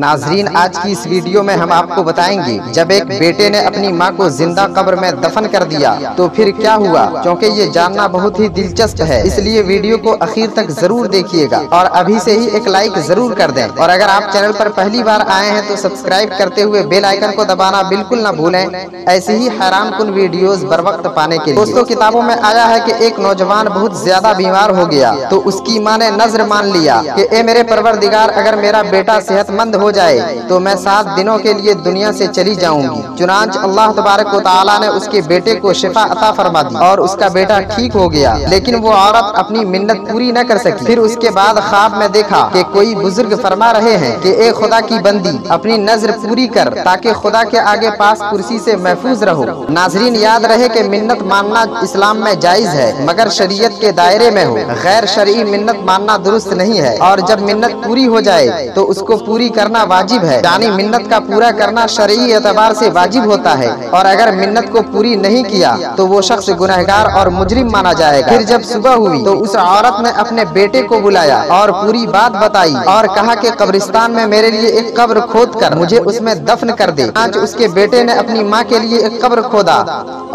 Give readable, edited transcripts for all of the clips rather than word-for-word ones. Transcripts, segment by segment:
नाजरीन, आज की इस वीडियो में हम आपको बताएंगे जब एक बेटे ने अपनी मां को जिंदा कब्र में दफन कर दिया तो फिर क्या हुआ, क्योंकि ये जानना बहुत ही दिलचस्प है, इसलिए वीडियो को आखिर तक जरूर देखिएगा और अभी से ही एक लाइक जरूर कर दें। और अगर आप चैनल पर पहली बार आए हैं तो सब्सक्राइब करते हुए बेल आइकन को दबाना बिल्कुल न भूलें, ऐसे ही हैरान कुन वीडियोस बर वक्त पाने के लिए। दोस्तों, किताबों में आया है कि एक नौजवान बहुत ज्यादा बीमार हो गया तो उसकी माँ ने नज़र मान लिया कि ए मेरे परवरदिगार, अगर मेरा बेटा सेहतमंद हो जाए तो मैं 7 दिनों के लिए दुनिया से चली जाऊंगी। चुनांच अल्लाह तबारक व तआला ने उसके बेटे को शिफा अता फरमा दी और उसका बेटा ठीक हो गया, लेकिन वो औरत अपनी मिन्नत पूरी न कर सकी। फिर उसके बाद ख्वाब में देखा कि कोई बुजुर्ग फरमा रहे हैं कि ए खुदा की बंदी, अपनी नजर पूरी कर ताकि खुदा के आगे पास कुर्सी से महफूज रहो। नाजरीन, याद रहे कि मिन्नत मानना इस्लाम में जायज है मगर शरीयत के दायरे में हो। गैर शरई मिन्नत मानना दुरुस्त नहीं है और जब मिन्नत पूरी हो जाए तो उसको पूरी करना वाजिब है, यानी मिन्नत का पूरा करना शरई एतबार से वाजिब होता है। और अगर मिन्नत को पूरी नहीं किया तो वो शख्स गुनहगार और मुजरिम माना जाएगा। फिर जब सुबह हुई तो उस औरत ने अपने बेटे को बुलाया और पूरी बात बताई और कहा कि कब्रिस्तान में मेरे लिए एक कब्र खोद कर मुझे उसमें दफन कर दे। आज उसके बेटे ने अपनी माँ के लिए एक कब्र खोदा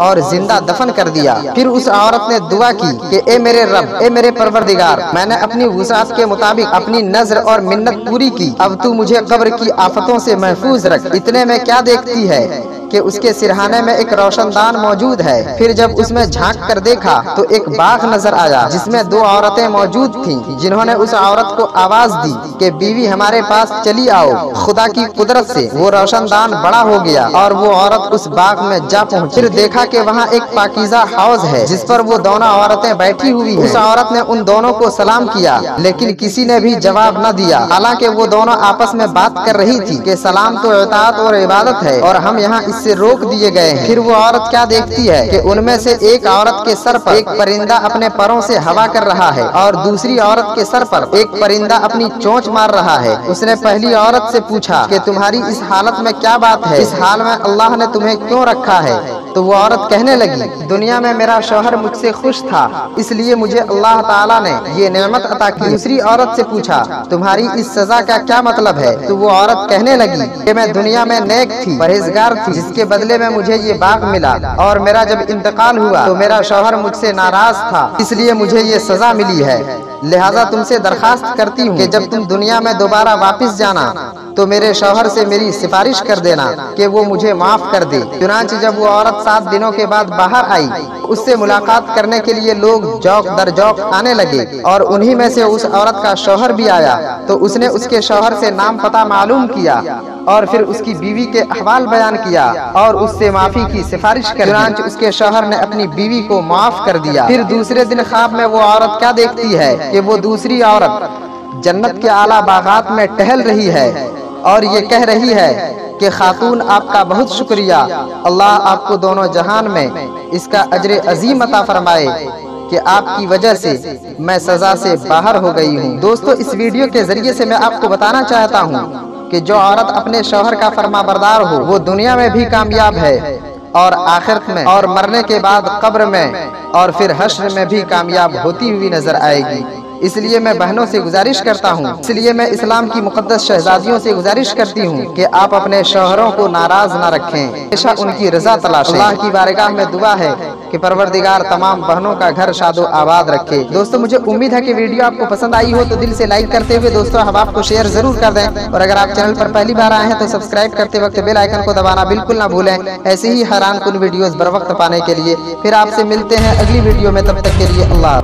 और जिंदा दफन कर दिया। फिर उस औरत ने दुआ की कि ए मेरे रब, ए मेरे परवरदिगार, मैंने अपनी वुसात के मुताबिक अपनी नजर और मिन्नत पूरी की, अब तू मुझे कब्र की आफतों से महफूज रख। इतने में क्या देखती है कि उसके सिरहाने में एक रोशनदान मौजूद है। फिर जब उसमें झांक कर देखा तो एक बाग नजर आया जिसमें 2 औरतें मौजूद थीं, जिन्होंने उस औरत को आवाज दी कि बीवी हमारे पास चली आओ। खुदा की कुदरत से वो रोशनदान बड़ा हो गया और वो औरत उस बाग में जा पहुंची। फिर देखा कि वहाँ एक पाकीज़ा हौज है जिस पर वो दोनों औरतें बैठी हुई हैं। उस औरत ने उन दोनों को सलाम किया लेकिन किसी ने भी जवाब न दिया, हालांकि वो दोनों आपस में बात कर रही थी कि सलाम तो इताअत और इबादत है और हम यहाँ से रोक दिए गए हैं। फिर वो औरत क्या देखती है कि उनमें से एक औरत के सर पर एक परिंदा अपने परों से हवा कर रहा है और दूसरी औरत के सर पर एक परिंदा अपनी चोंच मार रहा है। उसने पहली औरत से पूछा कि तुम्हारी इस हालत में क्या बात है, इस हाल में अल्लाह ने तुम्हें क्यों रखा है? तो वो औरत कहने लगी, दुनिया में मेरा शौहर मुझसे खुश था इसलिए मुझे अल्लाह ताला ने ये नेमत अता की। दूसरी औरत से पूछा, तुम्हारी इस सजा का क्या मतलब है? तो वो औरत कहने लगी कि मैं दुनिया में नेक थी, परहेजगार थी, जिसके बदले में मुझे ये बाग मिला और मेरा जब इंतकाल हुआ तो मेरा शौहर मुझसे नाराज था इसलिए मुझे ये सजा मिली है। लिहाजा तुमसे दरखास्त करती हूँ कि जब तुम दुनिया में दोबारा वापस जाना तो मेरे शौहर से मेरी सिफारिश कर देना कि वो मुझे माफ कर दे। चुनांचे जब वो औरत 7 दिनों के बाद बाहर आई, उससे मुलाकात करने के लिए लोग जौक दर जौक आने लगे और उन्हीं में से उस औरत का शौहर भी आया। तो उसने उसके शौहर से नाम पता मालूम किया और फिर उसकी बीवी के अहवाल बयान किया और उससे माफी की सिफारिश कर दी। उसके शौहर ने अपनी बीवी को माफ कर दिया। फिर दूसरे दिन ख्वाब में वो औरत क्या देखती है कि वो दूसरी औरत जन्नत के आला बागात में टहल रही है और ये कह रही है कि खातून आपका बहुत शुक्रिया, अल्लाह आपको दोनों जहान में इसका अजर अजीम अता फरमाए कि आपकी वजह से मैं सजा से बाहर हो गई हूँ। दोस्तों, इस वीडियो के जरिए से मैं आपको बताना चाहता हूँ कि जो औरत अपने शौहर का फरमाबरदार हो वो दुनिया में भी कामयाब है और आखिरत में और मरने के बाद कब्र में और फिर हश्र में भी कामयाब होती हुई नजर आएगी। इसलिए मैं बहनों से गुजारिश करता हूँ, इसलिए मैं इस्लाम की मुकद्दस शहजादियों से गुजारिश करती हूँ कि आप अपने शौहरों को नाराज न रखें, हमेशा उनकी रजा तलाशें। अल्लाह की बारगाह में दुआ है कि परवरदिगार तमाम बहनों का घर शादो आबाद रखे। दोस्तों, मुझे उम्मीद है कि वीडियो आपको पसंद आई हो तो दिल से लाइक करते हुए दोस्तों अहबाब को शेयर जरूर कर दें और अगर आप चैनल पर पहली बार आए हैं तो सब्सक्राइब करते वक्त बेल आइकन को दबाना बिल्कुल ना भूलें, ऐसे ही हैरान कुन वीडियोस बर वक्त पाने के लिए। फिर आपसे मिलते हैं अगली वीडियो में, तब तक के लिए अल्लाह।